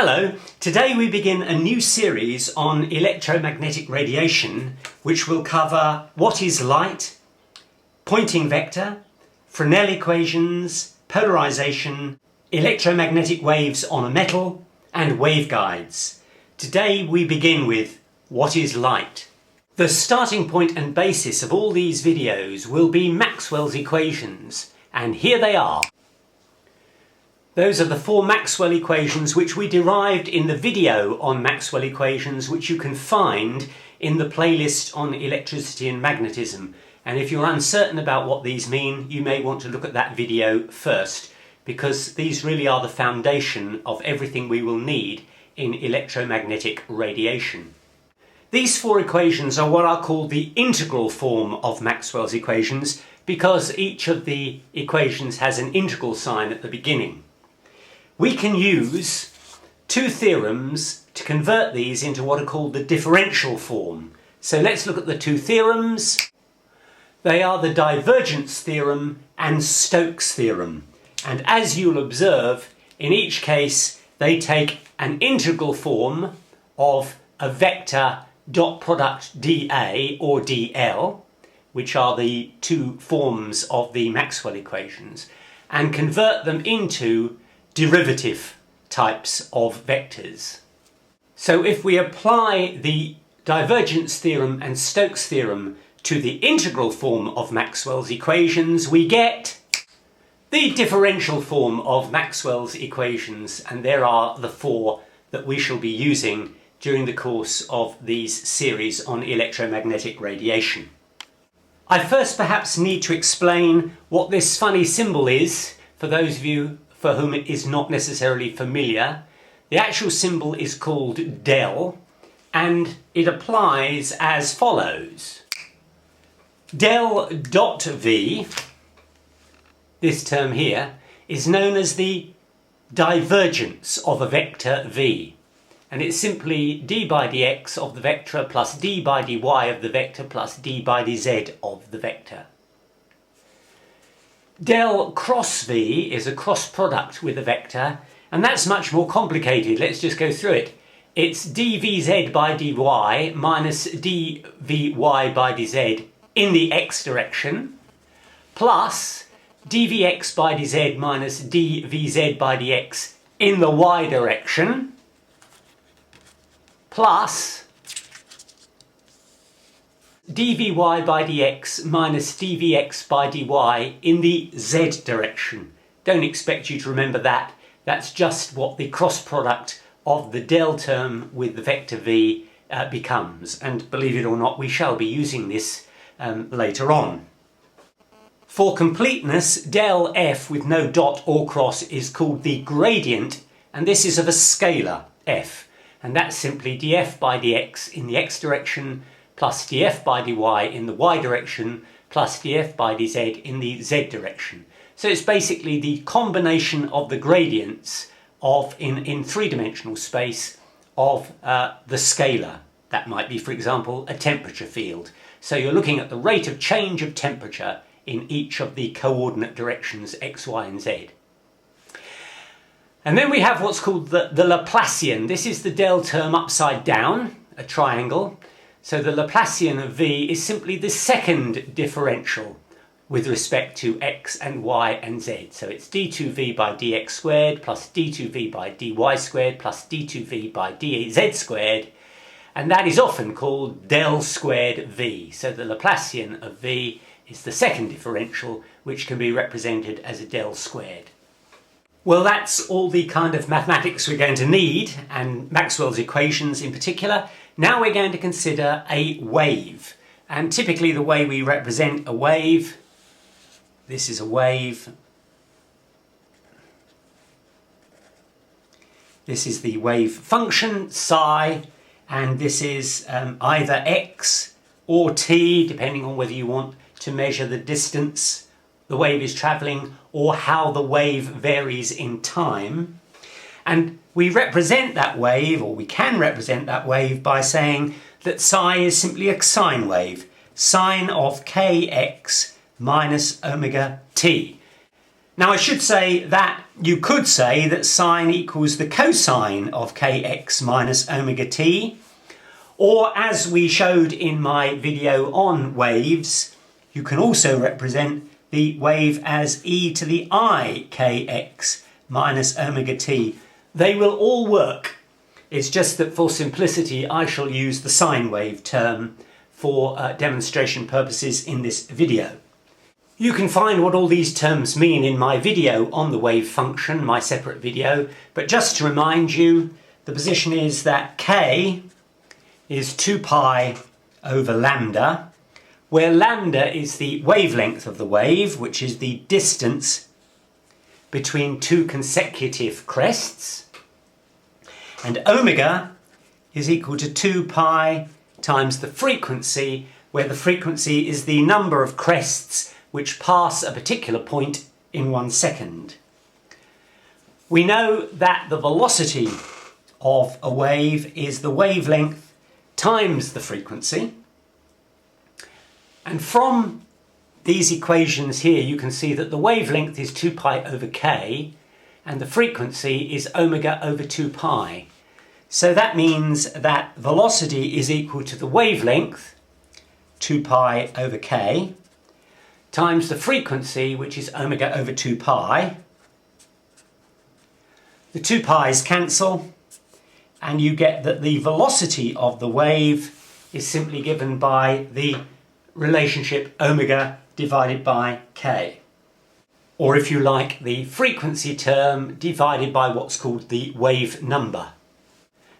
Hello, today we begin a new series on electromagnetic radiation which will cover what is light, Poynting vector, Fresnel equations, polarization, electromagnetic waves on a metal and waveguides. Today we begin with what is light. The starting point and basis of all these videos will be Maxwell's equations, and here they are. Those are the four Maxwell equations which we derived in the video on Maxwell equations, which you can find in the playlist on electricity and magnetism. And if you're uncertain about what these mean, you may want to look at that video first, because these really are the foundation of everything we will need in electromagnetic radiation. These four equations are what are called the integral form of Maxwell's equations, because each of the equations has an integral sign at the beginning. We can use two theorems to convert these into what are called the differential form. So let's look at the two theorems. They are the divergence theorem and Stokes theorem. And as you'll observe, in each case they take an integral form of a vector dot product dA or dL, which are the two forms of the Maxwell equations, and convert them into derivative types of vectors. So if we apply the divergence theorem and Stokes theorem to the integral form of Maxwell's equations, we get the differential form of Maxwell's equations, and there are the four that we shall be using during the course of these series on electromagnetic radiation. I first perhaps need to explain what this funny symbol is for those of you for whom it is not necessarily familiar. The actual symbol is called del, and it applies as follows. Del dot V, this term here, is known as the divergence of a vector V, and it's simply d by dx of the vector plus d by dy of the vector plus d by dz of the vector. Del cross V is a cross product with a vector, and that's much more complicated. Let's just go through it. It's dvz by dy minus dvy by dz in the x direction, plus dvx by dz minus dvz by dx in the y direction, plus dvy by dx minus dvx by dy in the z direction. Don't expect you to remember that. That's just what the cross product of the del term with the vector v becomes. And believe it or not, we shall be using this later on. For completeness, del f with no dot or cross is called the gradient, and this is of a scalar f. And that's simply df by dx in the x direction plus df by dy in the y direction, plus df by dz in the z direction. So it's basically the combination of the gradients of in three-dimensional space of the scalar. That might be, for example, a temperature field. So you're looking at the rate of change of temperature in each of the coordinate directions x, y and z. And then we have what's called the Laplacian. This is the del term upside down, a triangle. So the Laplacian of V is simply the second differential with respect to x and y and z. So it's d2v by dx squared plus d2v by dy squared plus d2v by dz squared, and that is often called del squared V. So the Laplacian of V is the second differential, which can be represented as a del squared. Well, that's all the kind of mathematics we're going to need, and Maxwell's equations in particular. Now we're going to consider a wave, and typically the way we represent a wave, this is a wave, this is the wave function psi, and this is either x or t, depending on whether you want to measure the distance the wave is travelling or how the wave varies in time. And we represent that wave, or we can represent that wave, by saying that psi is simply a sine wave, sine of kx minus omega t. Now I should say that you could say that sine equals the cosine of kx minus omega t, or as we showed in my video on waves, you can also represent the wave as e to the I kx minus omega t. They will all work. It's just that for simplicity I shall use the sine wave term for demonstration purposes in this video. You can find what all these terms mean in my video on the wave function, my separate video, but just to remind you, the position is that k is 2 pi over lambda, where lambda is the wavelength of the wave, which is the distance between two consecutive crests, and omega is equal to 2 pi times the frequency, where the frequency is the number of crests which pass a particular point in 1 second. We know that the velocity of a wave is the wavelength times the frequency, and from these equations here you can see that the wavelength is 2 pi over k and the frequency is omega over 2 pi. So that means that velocity is equal to the wavelength, 2 pi over k, times the frequency, which is omega over 2 pi. The 2 pi's cancel, and you get that the velocity of the wave is simply given by the relationship omega divided by k. Or if you like, the frequency term divided by what's called the wave number.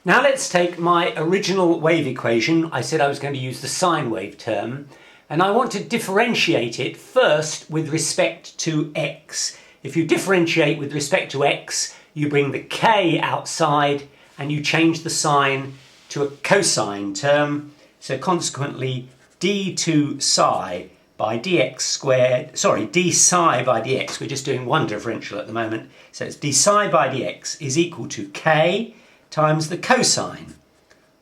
Now let's take my original wave equation. I said I was going to use the sine wave term, and I want to differentiate it first with respect to x. If you differentiate with respect to x, you bring the k outside and you change the sign to a cosine term. So consequently, d2 psi by dx squared, sorry, d psi by dx, we're just doing one differential at the moment, so it's d psi by dx is equal to k times the cosine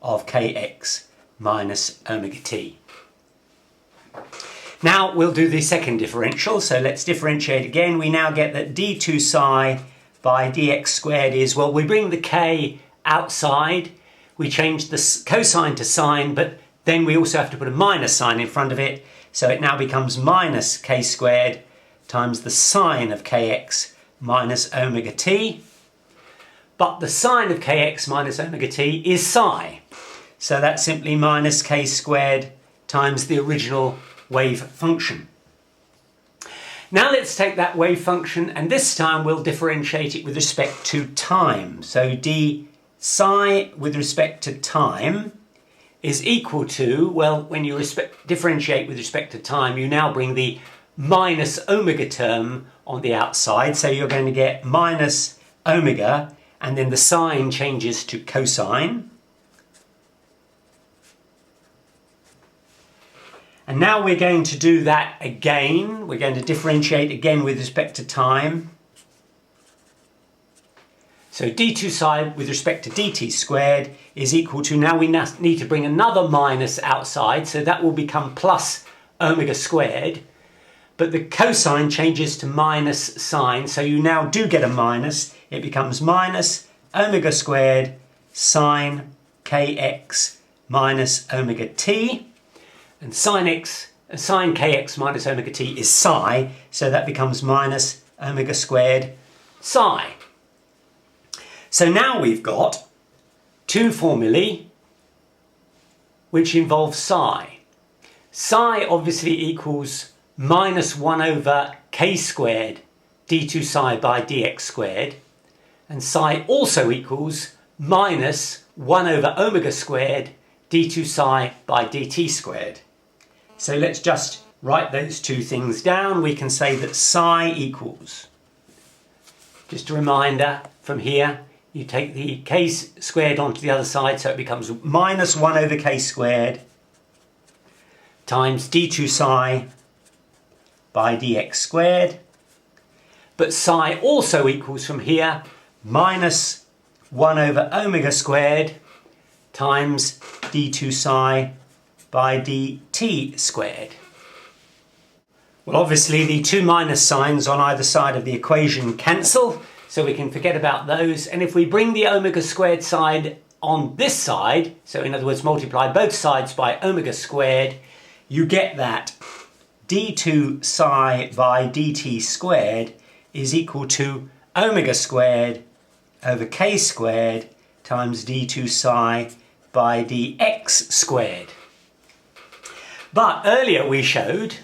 of kx minus omega t. Now we'll do the second differential, so let's differentiate again. We now get that d2 psi by dx squared is, well, we bring the k outside, we change the cosine to sine, but then we also have to put a minus sign in front of it, so it now becomes minus k squared times the sine of kx minus omega t. But the sine of kx minus omega t is psi, so that's simply minus k squared times the original wave function. Now let's take that wave function, and this time we'll differentiate it with respect to time. So d psi with respect to time is equal to, well, when you differentiate with respect to time, you now bring the minus omega term on the outside, so you're going to get minus omega, and then the sign changes to cosine. And now we're going to do that again. We're going to differentiate again with respect to time. So d2 psi with respect to dt squared is equal to, now we need to bring another minus outside, so that will become plus omega squared. But the cosine changes to minus sine, so you now do get a minus. It becomes minus omega squared sine kx minus omega t. And sine kx minus omega t is psi, so that becomes minus omega squared psi. So now we've got two formulae which involve psi. Psi obviously equals minus 1 over k squared d2 psi by dx squared, and psi also equals minus 1 over omega squared d2 psi by dt squared. So let's just write those two things down. We can say that psi equals, just a reminder from here, you take the k squared onto the other side, so it becomes minus 1 over k squared times d2 psi by dx squared. But psi also equals from here minus 1 over omega squared times d2 psi by dt squared. Well, obviously the two minus signs on either side of the equation cancel, so we can forget about those. And if we bring the omega squared side on this side, so in other words multiply both sides by omega squared, you get that d2 psi by dt squared is equal to omega squared over k squared times d2 psi by dx squared. But earlier we showed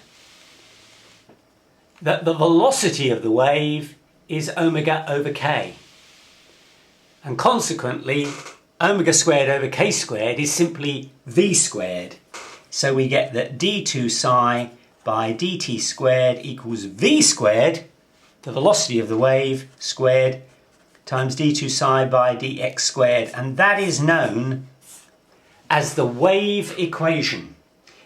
that the velocity of the wave is omega over k. And consequently, omega squared over k squared is simply v squared. So we get that d2 psi by dt squared equals v squared, the velocity of the wave, squared, times d2 psi by dx squared. And that is known as the wave equation.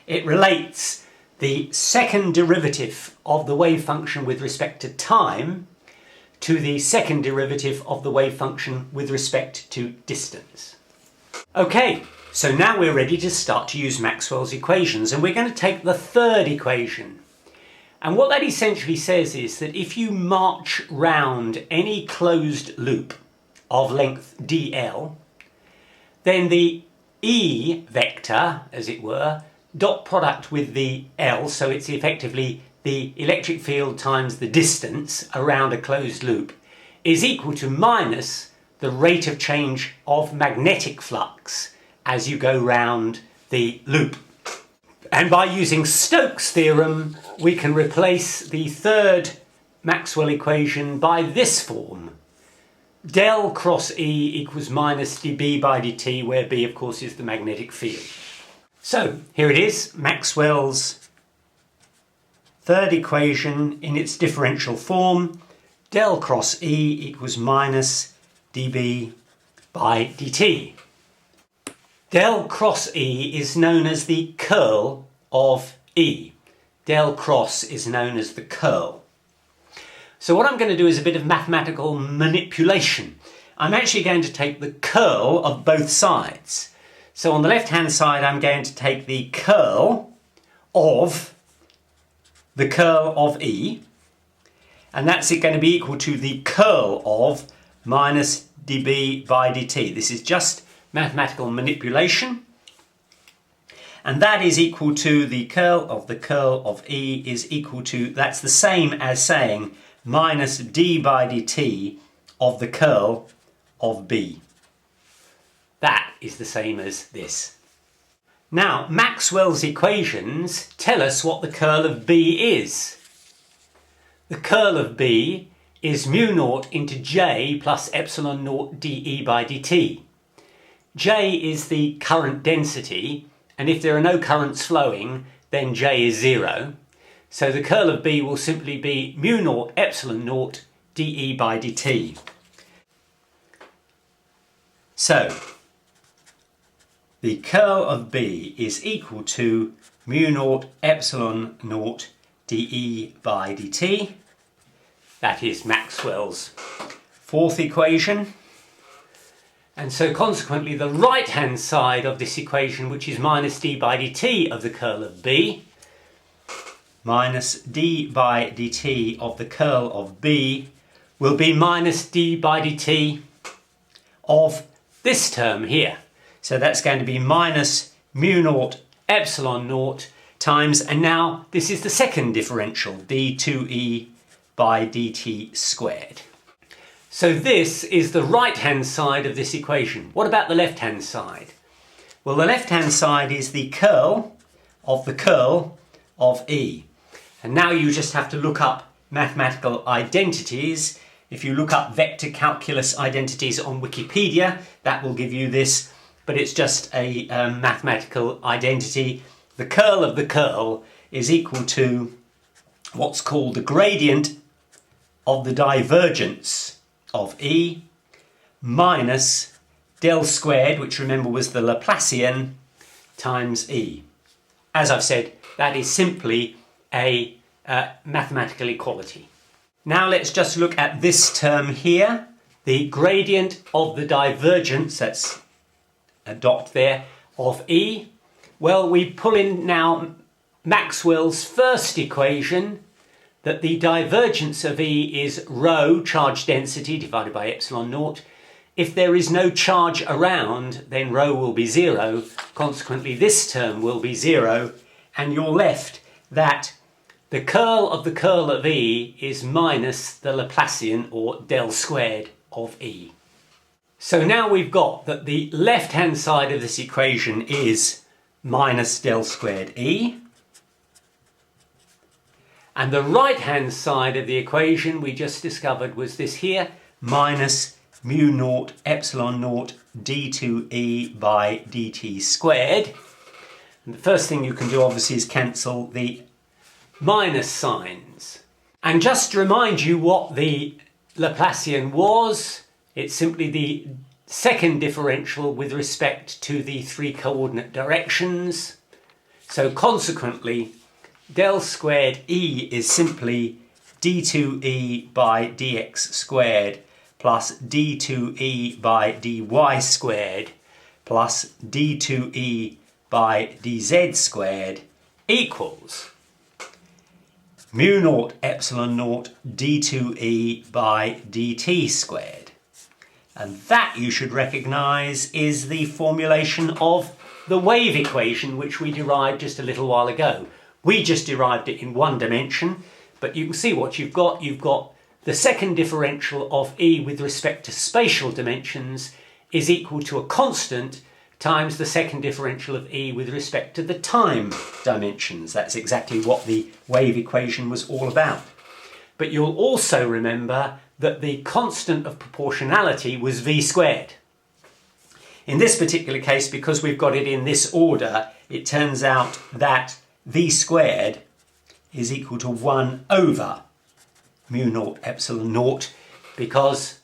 It relates the second derivative of the wave function with respect to time to the second derivative of the wave function with respect to distance. Okay, so now we're ready to start to use Maxwell's equations, and we're going to take the third equation. And what that essentially says is that if you march round any closed loop of length dl, then the E vector, as it were, dot product with the L, so it's effectively the electric field times the distance around a closed loop, is equal to minus the rate of change of magnetic flux as you go round the loop. And by using Stokes' theorem, we can replace the third Maxwell equation by this form. Del cross E equals minus dB by dt, where B, of course, is the magnetic field. So here it is, Maxwell's third equation in its differential form. Del cross E equals minus dB by dt. Del cross E is known as the curl of E. Del cross is known as the curl. So what I'm going to do is a bit of mathematical manipulation. I'm actually going to take the curl of both sides. So on the left-hand side, I'm going to take the curl of E, and that's going to be equal to the curl of minus dB by dt. This is just mathematical manipulation. And that is equal to the curl of E is equal to, that's the same as saying minus d by dt of the curl of B. That is the same as this. Now, Maxwell's equations tell us what the curl of B is. The curl of B is mu naught into J plus epsilon naught dE by dt. J is the current density, and if there are no currents flowing, then J is 0. So the curl of B will simply be mu naught epsilon naught dE by dt. So the curl of B is equal to mu naught epsilon naught dE by dt. That is Maxwell's fourth equation. And so consequently the right-hand side of this equation, which is minus d by dt of the curl of B, minus d by dt of the curl of B, will be minus d by dt of this term here. So that's going to be minus mu naught epsilon naught times, and now this is the second differential, d2e by dt squared. So this is the right-hand side of this equation. What about the left-hand side? Well, the left-hand side is the curl of E. And now you just have to look up mathematical identities. If you look up vector calculus identities on Wikipedia, that will give you this, but it's just a mathematical identity. The curl of the curl is equal to what's called the gradient of the divergence of E minus del squared, which remember was the Laplacian, times E. As I've said, that is simply a mathematical equality. Now let's just look at this term here, the gradient of the divergence, that's a dot there, of E. Well, we pull in now Maxwell's first equation, that the divergence of E is rho, charge density, divided by epsilon naught. If there is no charge around, then rho will be 0. Consequently, this term will be 0, and you're left that the curl of E is minus the Laplacian, or del squared, of E. So now we've got that the left-hand side of this equation is minus del squared E, and the right-hand side of the equation we just discovered was this here, minus mu naught epsilon naught d2E by dt squared. And the first thing you can do obviously is cancel the minus signs. And just to remind you what the Laplacian was, it's simply the second differential with respect to the three coordinate directions. So consequently, del squared E is simply d2E by dx squared plus d2E by dy squared plus d2E by dz squared equals mu naught epsilon naught d2E by dt squared. And that, you should recognise, is the formulation of the wave equation which we derived just a little while ago. We just derived it in one dimension, but you can see what you've got. You've got the second differential of E with respect to spatial dimensions is equal to a constant times the second differential of E with respect to the time dimensions. That's exactly what the wave equation was all about. But you'll also remember that the constant of proportionality was V squared. In this particular case, because we've got it in this order, it turns out that V squared is equal to 1 over mu naught epsilon naught, because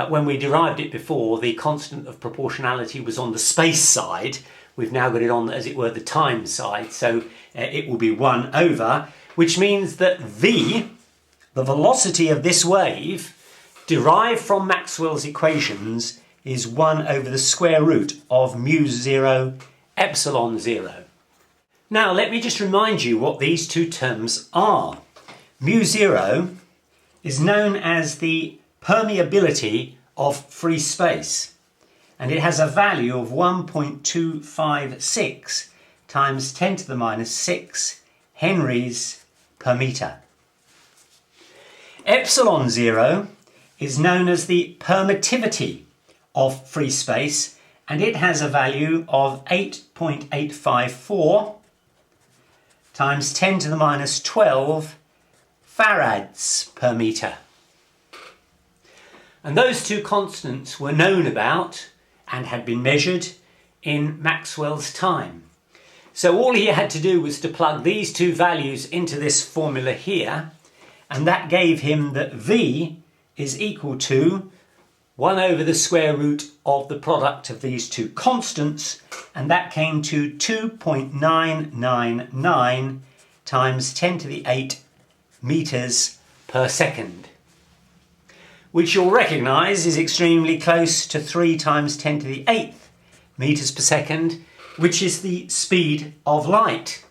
when we derived it before, the constant of proportionality was on the space side. We've now got it on, as it were, the time side, so it will be 1 over, which means that V, the velocity of this wave, derived from Maxwell's equations, is 1 over the square root of mu 0 epsilon 0. Now let me just remind you what these two terms are. Mu 0 is known as the permeability of free space, and it has a value of 1.256 times 10 to the minus 6 henries per metre. Epsilon 0 is known as the permittivity of free space, and it has a value of 8.854 times 10 to the minus 12 farads per metre. And those two constants were known about and had been measured in Maxwell's time. So all he had to do was to plug these two values into this formula here, and that gave him that V is equal to 1 over the square root of the product of these two constants, and that came to 2.999 times 10 to the 8 metres per second, which you'll recognise is extremely close to 3 times 10 to the 8th metres per second, which is the speed of light.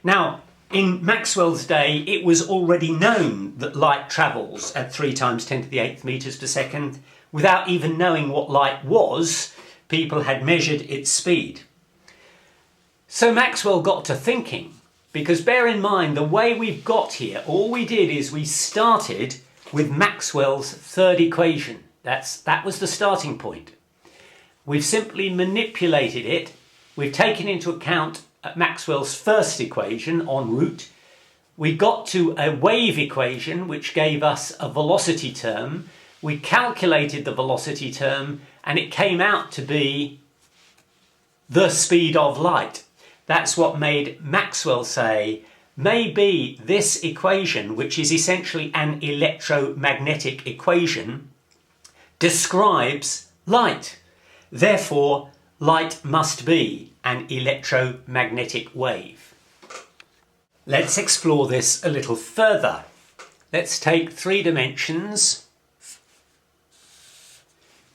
Now, in Maxwell's day, it was already known that light travels at 3 times 10 to the 8th metres per second. Without even knowing what light was, people had measured its speed. So Maxwell got to thinking, because bear in mind, the way we've got here, all we did is we started with Maxwell's third equation. That was the starting point. We've simply manipulated it. We've taken into account Maxwell's first equation en route. We got to a wave equation which gave us a velocity term. We calculated the velocity term and it came out to be the speed of light. That's what made Maxwell say, maybe this equation, which is essentially an electromagnetic equation, describes light. Therefore, light must be an electromagnetic wave. Let's explore this a little further. Let's take 3 dimensions.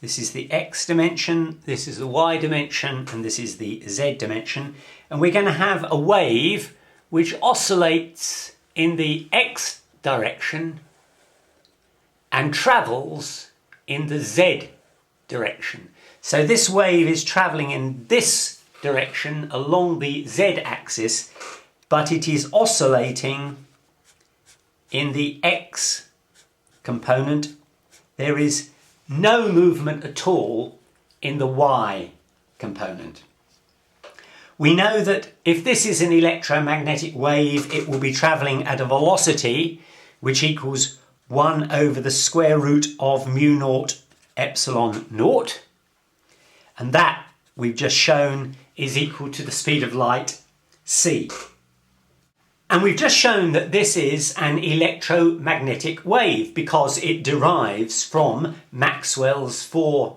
This is the x dimension, this is the y dimension, and this is the z dimension. And we're going to have a wave which oscillates in the x direction and travels in the z direction. So this wave is travelling in this direction along the z-axis, but it is oscillating in the x component. There is no movement at all in the y component. We know that if this is an electromagnetic wave, it will be travelling at a velocity which equals 1 over the square root of mu naught epsilon naught, and that we've just shown is equal to the speed of light c. And we've just shown that this is an electromagnetic wave because it derives from Maxwell's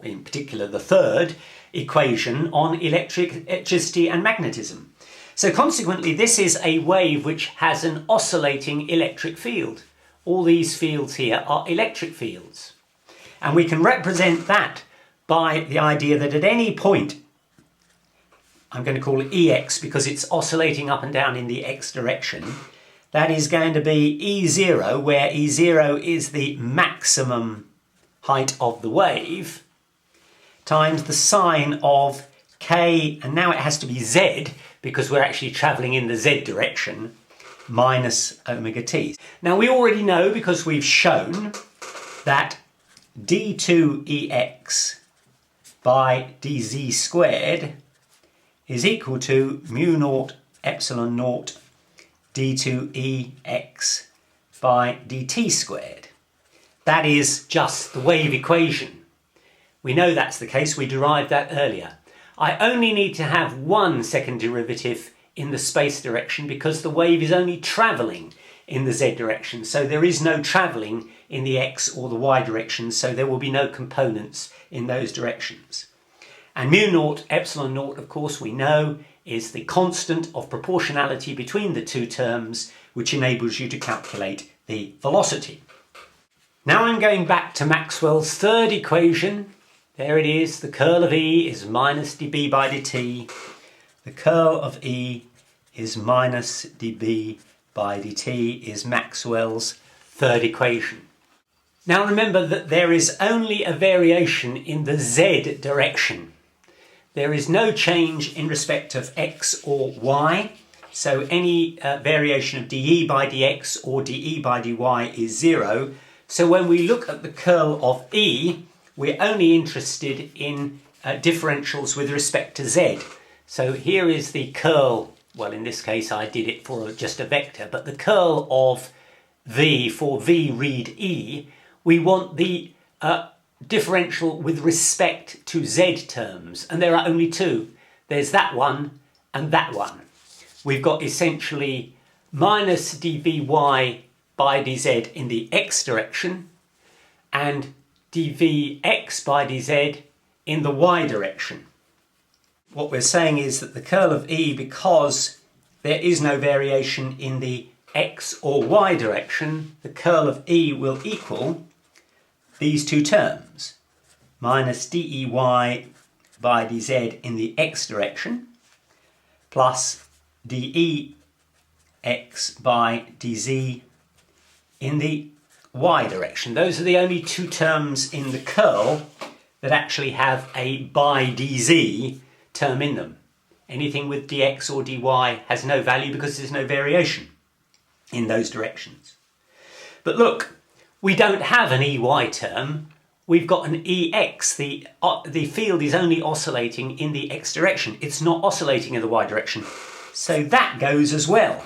in particular the third equation on electricity and magnetism. So consequently, this is a wave which has an oscillating electric field. All these fields here are electric fields. And we can represent that by the idea that at any point, I'm going to call it EX because it's oscillating up and down in the X direction, that is going to be E0, where E0 is the maximum height of the wave, times the sine of K, and now it has to be Z because we're actually travelling in the Z direction, minus omega t. Now we already know, because we've shown, that d2Ex by dz squared is equal to mu naught epsilon naught d2Ex by dt squared. That is just the wave equation. We know that's the case, we derived that earlier. I only need to have one second derivative in the space direction because the wave is only travelling in the z direction, so there is no travelling in the x or the y direction, so there will be no components in those directions. And mu naught epsilon naught, of course, we know is the constant of proportionality between the two terms, which enables you to calculate the velocity. Now I'm going back to Maxwell's third equation. There it is, the curl of E is minus dB by dt. The curl of E is minus dB by dt is Maxwell's third equation. Now remember that there is only a variation in the z direction. There is no change in respect of x or y, so any variation of dE by dx or dE by dy is 0. So when we look at the curl of E, we're only interested in differentials with respect to z. So here is the curl, well in this case I did it for just a vector, but the curl of V for V read E, we want the differential with respect to z terms, and there are only two. There's that one and that one. We've got essentially minus dvy by dz in the x direction and dvx by dz in the y direction. What we're saying is that the curl of E, because there is no variation in the x or y direction, the curl of E will equal these two terms, minus dEy by dz in the x direction, plus dEx by dz in the y direction. Those are the only two terms in the curl that actually have a by dz term in them. Anything with dx or dy has no value because there's no variation in those directions. But look, we don't have an EY term, we've got an EX. The field is only oscillating in the X direction. It's not oscillating in the Y direction. So that goes as well.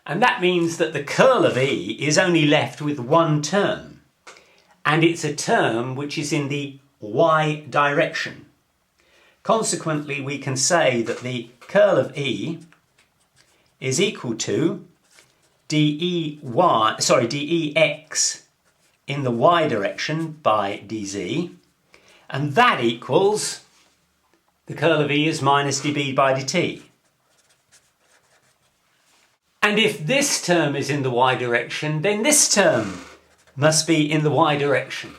And that means that the curl of E is only left with one term. And it's a term which is in the Y direction. Consequently, we can say that the curl of E is equal to dEx in the y direction by dz, and that equals the curl of E is minus dB by dt. And if this term is in the y direction, then this term must be in the y direction.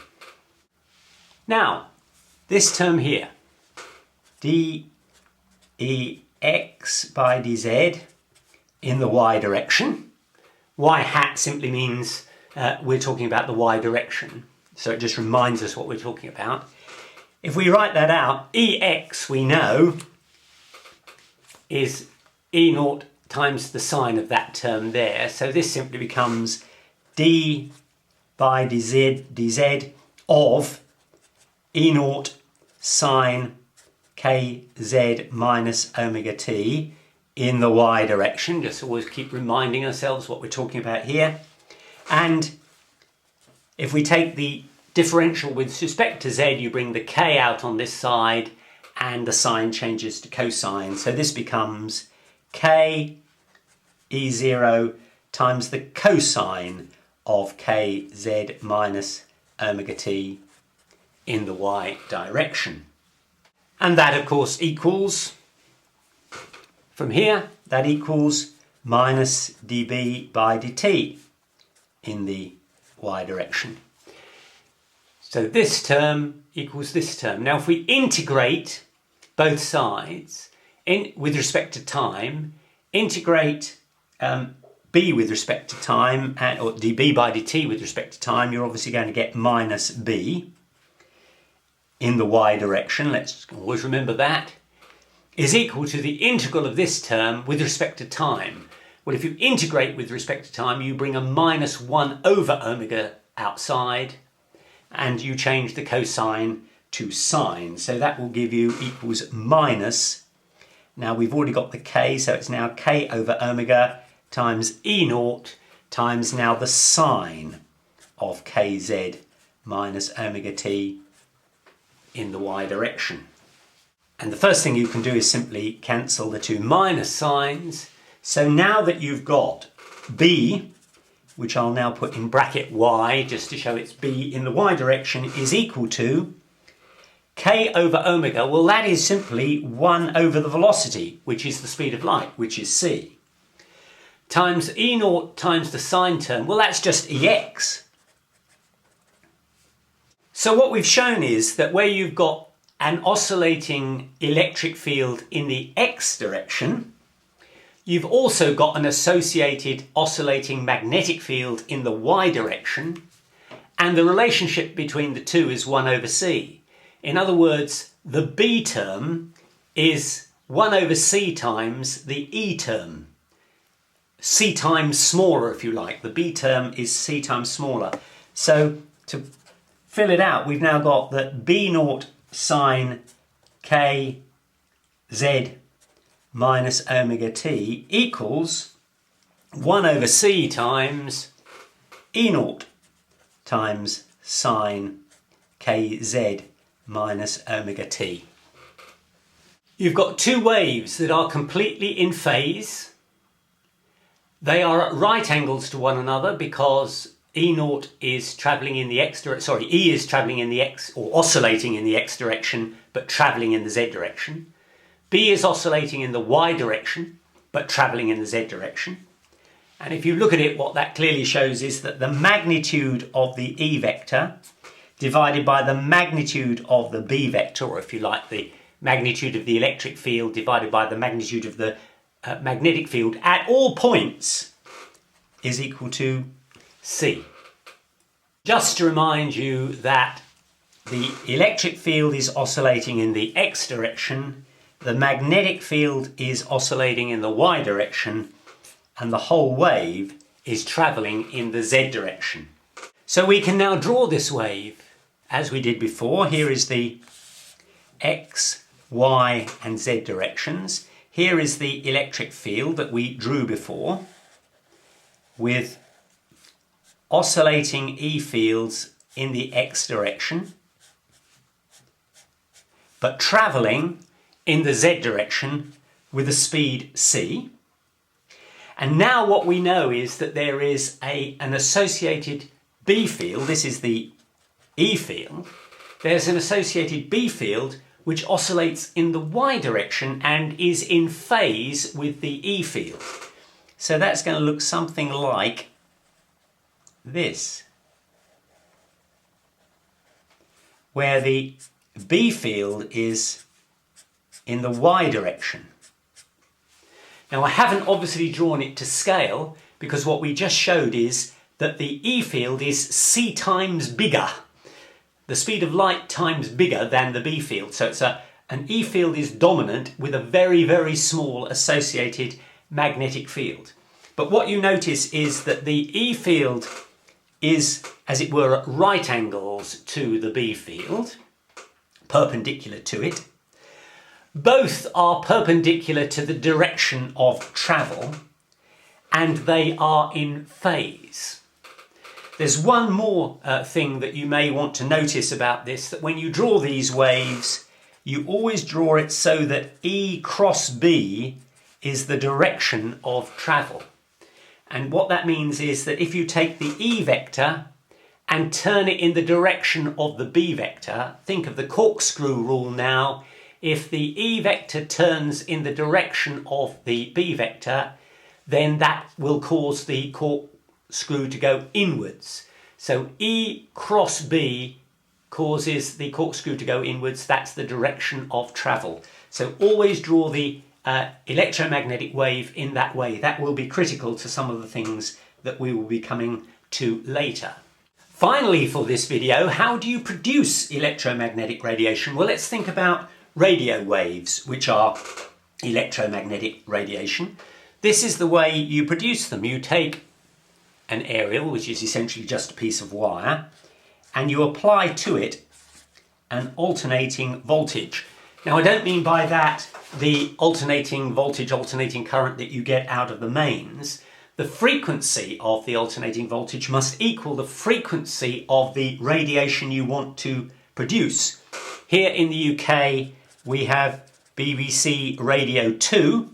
Now, this term here, dEx by dz in the y direction, y hat simply means we're talking about the y direction. So it just reminds us what we're talking about. If we write that out, Ex we know is E naught times the sine of that term there. So this simply becomes d by dz of E naught sine kz minus omega t in the y direction. Just always keep reminding ourselves what we're talking about here. And if we take the differential with respect to z, you bring the k out on this side and the sine changes to cosine. So this becomes k E0 times the cosine of kz minus omega t in the y direction. And that of course equals, from here, that equals minus dB by dt in the y direction. So this term equals this term. Now if we integrate both sides with respect to time, integrate b with respect to time, or dB by dt with respect to time, you're obviously going to get minus b in the y direction. Let's always remember that, is equal to the integral of this term with respect to time. Well, if you integrate with respect to time, you bring a minus 1 over omega outside, and you change the cosine to sine. So that will give you equals minus, now we've already got the k, so it's now k over omega times E naught times now the sine of kz minus omega t in the y direction. And the first thing you can do is simply cancel the two minus signs. So now that you've got b, which I'll now put in bracket y just to show it's b in the y direction, is equal to k over omega. Well, that is simply 1 over the velocity, which is the speed of light, which is c, times E naught times the sine term. Well, that's just Ex. So what we've shown is that where you've got an oscillating electric field in the x direction, you've also got an associated oscillating magnetic field in the y direction, and the relationship between the two is 1 over c. In other words, the b term is 1 over c times the e term. C times smaller, if you like. The b term is c times smaller. So to fill it out, we've now got that b naught sine k z minus omega t equals 1 over c times E naught times sine kz minus omega t. You've got two waves that are completely in phase. They are at right angles to one another because E naught is travelling in the x direction, sorry, E is travelling in the x, or oscillating in the x direction, but travelling in the z direction. B is oscillating in the y direction, but travelling in the z direction. And if you look at it, what that clearly shows is that the magnitude of the E vector divided by the magnitude of the B vector, or if you like, the magnitude of the electric field divided by the magnitude of the magnetic field at all points is equal to C. Just to remind you that the electric field is oscillating in the x direction, the magnetic field is oscillating in the y direction, and the whole wave is travelling in the z direction. So we can now draw this wave as we did before. Here is the x, y and z directions. Here is the electric field that we drew before with oscillating E fields in the x direction, but travelling in the z direction with a speed c. And now what we know is that there is an associated B field. This is the E field. There's an associated B field which oscillates in the y direction and is in phase with the E field. So that's going to look something like this, where the B field is in the y direction. Now I haven't obviously drawn it to scale because what we just showed is that the E field is c times bigger. The speed of light times bigger than the B field. So it's an E field is dominant with a very, very small associated magnetic field. But what you notice is that the E field is, as it were, at right angles to the B field, perpendicular to it. Both are perpendicular to the direction of travel, and they are in phase. There's one more thing that you may want to notice about this, that when you draw these waves, you always draw it so that E cross B is the direction of travel. And what that means is that if you take the E vector and turn it in the direction of the B vector, think of the corkscrew rule now. If the E vector turns in the direction of the B vector, then that will cause the corkscrew to go inwards. So E cross B causes the corkscrew to go inwards. That's the direction of travel. So always draw the electromagnetic wave in that way. That will be critical to some of the things that we will be coming to later. Finally, for this video, how do you produce electromagnetic radiation? Well, let's think about radio waves, which are electromagnetic radiation. This is the way you produce them. You take an aerial, which is essentially just a piece of wire, and you apply to it an alternating voltage. Now, I don't mean by that the alternating voltage, alternating current that you get out of the mains. The frequency of the alternating voltage must equal the frequency of the radiation you want to produce. Here in the UK, we have BBC Radio 2,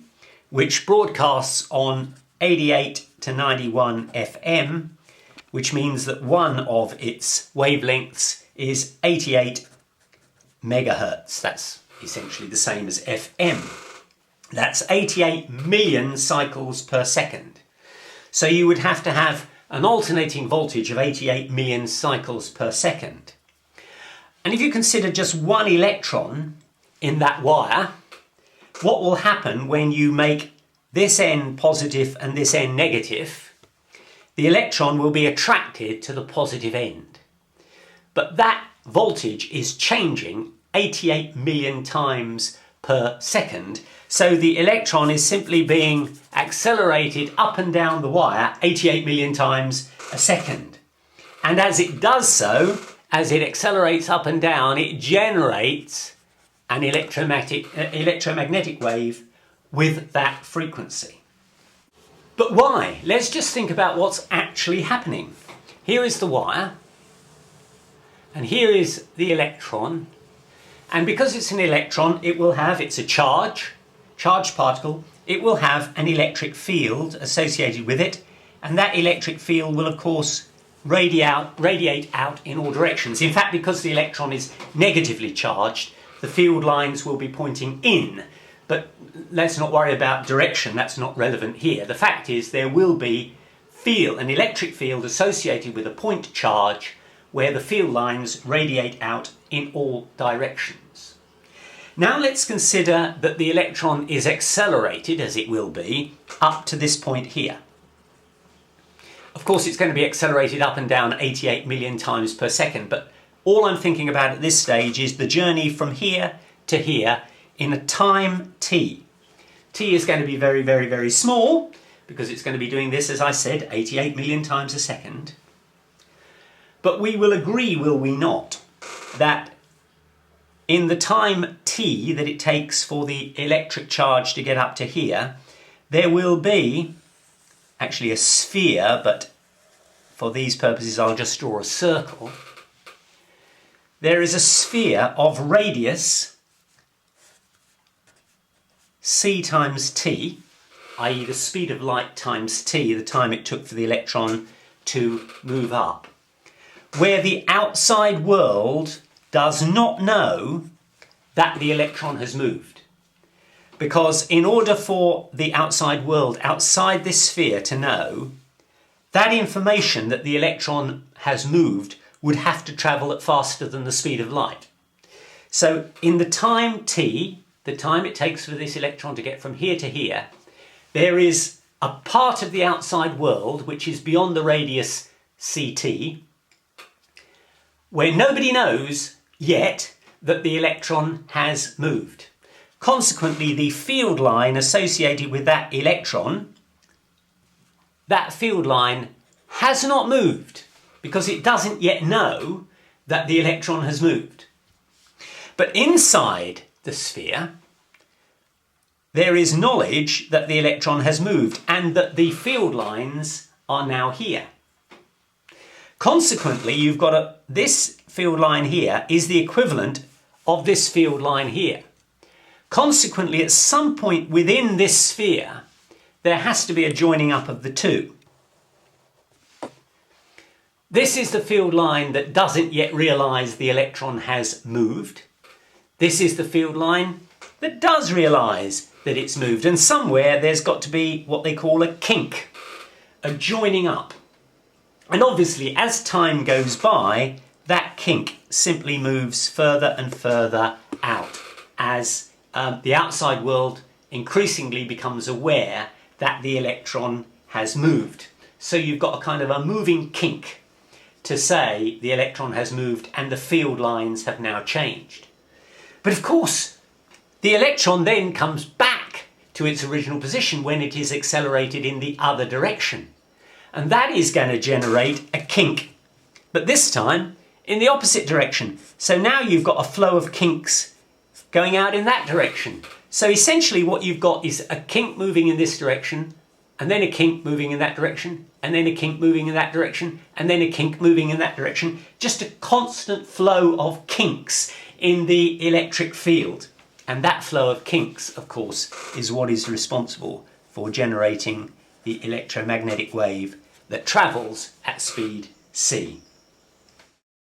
which broadcasts on 88 to 91 FM, which means that one of its wavelengths is 88 megahertz. That's essentially the same as FM. That's 88 million cycles per second. So you would have to have an alternating voltage of 88 million cycles per second. And if you consider just one electron in that wire, what will happen when you make this end positive and this end negative? The electron will be attracted to the positive end. But that voltage is changing 88 million times per second. So the electron is simply being accelerated up and down the wire 88 million times a second. And as it does so, as it accelerates up and down, it generates an electromagnetic wave with that frequency. But why? Let's just think about what's actually happening. Here is the wire, and here is the electron. And because it's an electron, it's a charged particle, it will have an electric field associated with it, and that electric field will of course radiate out in all directions. In fact, because the electron is negatively charged, the field lines will be pointing in. But let's not worry about direction, that's not relevant here. The fact is there will be an electric field associated with a point charge where the field lines radiate out in all directions. Now let's consider that the electron is accelerated, as it will be, up to this point here. Of course, it's going to be accelerated up and down 88 million times per second, but all I'm thinking about at this stage is the journey from here to here in a time t. T is going to be very, very, very small because it's going to be doing this, as I said, 88 million times a second. But we will agree, will we not, that in the time t that it takes for the electric charge to get up to here, there will be actually a sphere, but for these purposes I'll just draw a circle. There is a sphere of radius c times t, i.e. the speed of light times t, the time it took for the electron to move up, where the outside world does not know that the electron has moved. Because in order for the outside world, outside this sphere, to know, that information that the electron has moved would have to travel at faster than the speed of light. So in the time t, the time it takes for this electron to get from here to here, there is a part of the outside world which is beyond the radius CT, where nobody knows yet that the electron has moved. Consequently, the field line associated with that electron, that field line has not moved because it doesn't yet know that the electron has moved. But inside the sphere, there is knowledge that the electron has moved and that the field lines are now here. Consequently, you've got this field line here is the equivalent of this field line here. Consequently, at some point within this sphere, there has to be a joining up of the two. This is the field line that doesn't yet realise the electron has moved. This is the field line that does realise that it's moved. And somewhere there's got to be what they call a kink, a joining up. And obviously, as time goes by, that kink simply moves further and further out as the outside world increasingly becomes aware that the electron has moved. So you've got a kind of a moving kink to say the electron has moved and the field lines have now changed. But of course, the electron then comes back to its original position when it is accelerated in the other direction. And that is going to generate a kink, but this time in the opposite direction. So now you've got a flow of kinks going out in that direction. So essentially what you've got is a kink moving in this direction, and then a kink moving in that direction, and then a kink moving in that direction, and then a kink moving in that direction. Just a constant flow of kinks in the electric field. And that flow of kinks, of course, is what is responsible for generating the electromagnetic wave that travels at speed c.